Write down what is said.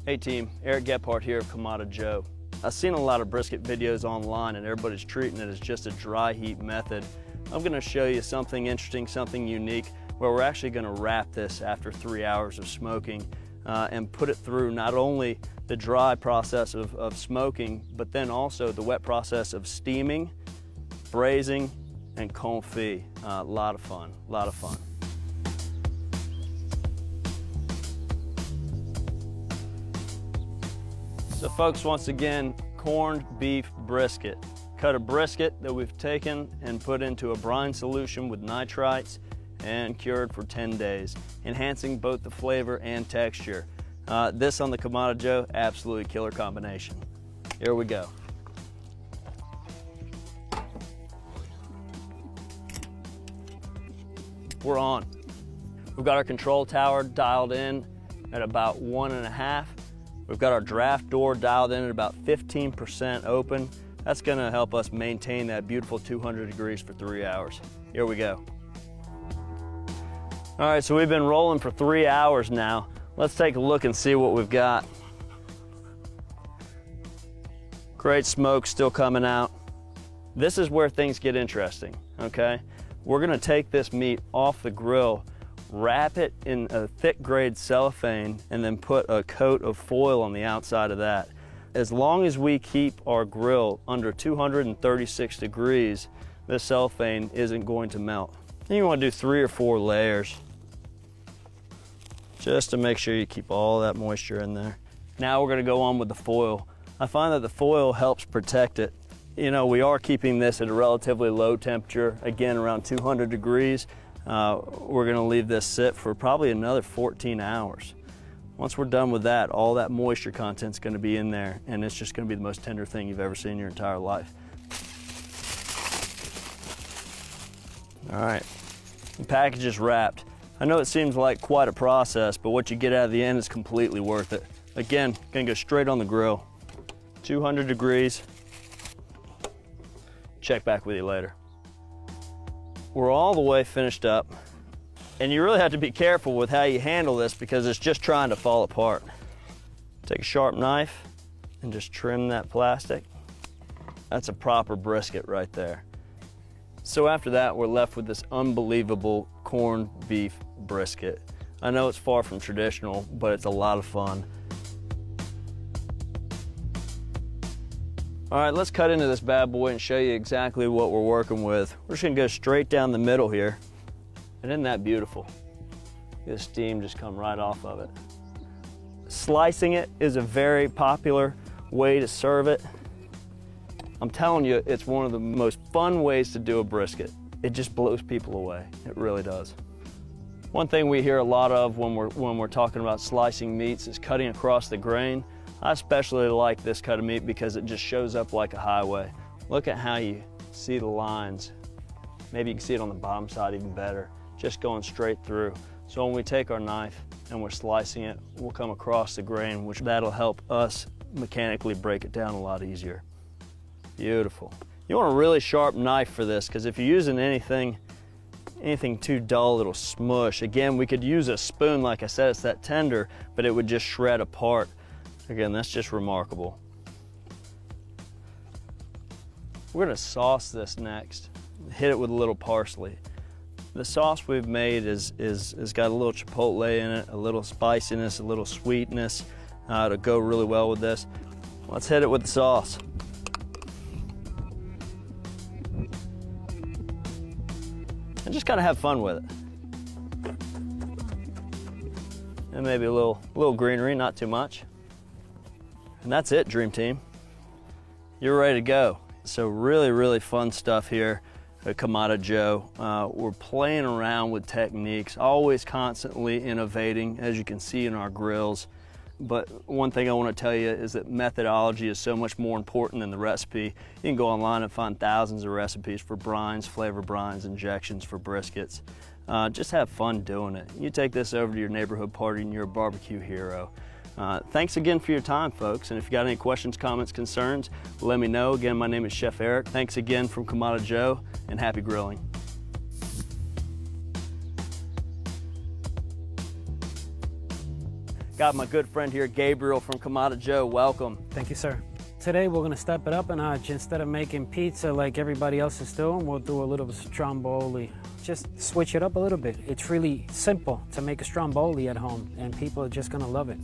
Hey team, Eric Gephart here of Kamado Joe. I've seen a lot of brisket videos online and everybody's treating it as just a dry heat method. I'm gonna show you something interesting, something unique, where we're actually gonna wrap this after 3 hours of smoking and put it through not only the dry process of smoking, but then also the wet process of steaming, braising, and confit. A lot of fun, a lot of fun. So folks, once again, corned beef brisket. Cut a brisket that we've taken and put into a brine solution with nitrites and cured for 10 days, enhancing both the flavor and texture. This on the Kamado Joe, absolutely killer combination. Here we go. We're on. We've got our control tower dialed in at about 1.5. We've got our draft door dialed in at about 15% open. That's gonna help us maintain that beautiful 200 degrees for 3 hours. Here we go. All right, so we've been rolling for 3 hours now. Let's take a look and see what we've got. Great smoke still coming out. This is where things get interesting, okay? We're gonna take this meat off the grill, wrap it in a thick grade cellophane, and then put a coat of foil on the outside of that. As long as we keep our grill under 236 degrees, this cellophane isn't going to melt. And you want to do 3 or 4 layers just to make sure you keep all that moisture in there. Now we're going to go on with the foil. I find that the foil helps protect it. You know, we are keeping this at a relatively low temperature, again around 200 degrees. We're going to leave this sit for probably another 14 hours. Once we're done with that, all that moisture content's going to be in there, and it's just going to be the most tender thing you've ever seen in your entire life. All right, the package is wrapped. I know it seems like quite a process, but what you get out of the end is completely worth it. Again, gonna go straight on the grill. 200 degrees. Check back with you later. We're all the way finished up, and you really have to be careful with how you handle this because it's just trying to fall apart. Take a sharp knife and just trim that plastic. That's a proper brisket right there. So after that, we're left with this unbelievable corned beef brisket. I know it's far from traditional, but it's a lot of fun. All right, let's cut into this bad boy and show you exactly what we're working with. We're just gonna go straight down the middle here. And isn't that beautiful? The steam just come right off of it. Slicing it is a very popular way to serve it. I'm telling you, it's one of the most fun ways to do a brisket. It just blows people away, it really does. One thing we hear a lot of when we're talking about slicing meats is cutting across the grain. I especially like this cut of meat because it just shows up like a highway. Look at how you see the lines. Maybe you can see it on the bottom side even better, just going straight through. So when we take our knife and we're slicing it, we'll come across the grain, which that'll help us mechanically break it down a lot easier. Beautiful. You want a really sharp knife for this because if you're using anything too dull, it'll smush. Again, we could use a spoon, like I said, it's that tender, but it would just shred apart. Again, that's just remarkable. We're gonna sauce this next. Hit it with a little parsley. The sauce we've made is got a little chipotle in it, a little spiciness, a little sweetness to go really well with this. Let's hit it with the sauce. And just kind of have fun with it. And maybe a little greenery, not too much. And that's it, Dream Team. You're ready to go. So really, really fun stuff here at Kamado Joe. We're playing around with techniques, always constantly innovating, as you can see in our grills. But one thing I want to tell you is that methodology is so much more important than the recipe. You can go online and find thousands of recipes for brines, flavor brines, injections for briskets. Just have fun doing it. You take this over to your neighborhood party and you're a barbecue hero. Thanks again for your time, folks. And if you got any questions, comments, concerns, let me know. Again, my name is Chef Eric. Thanks again from Kamado Joe, and happy grilling. Got my good friend here, Gabriel from Kamado Joe. Welcome. Thank you, sir. Today we're gonna step it up a notch. Instead of making pizza like everybody else is doing, we'll do a little stromboli. Just switch it up a little bit. It's really simple to make a stromboli at home, and people are just gonna love it.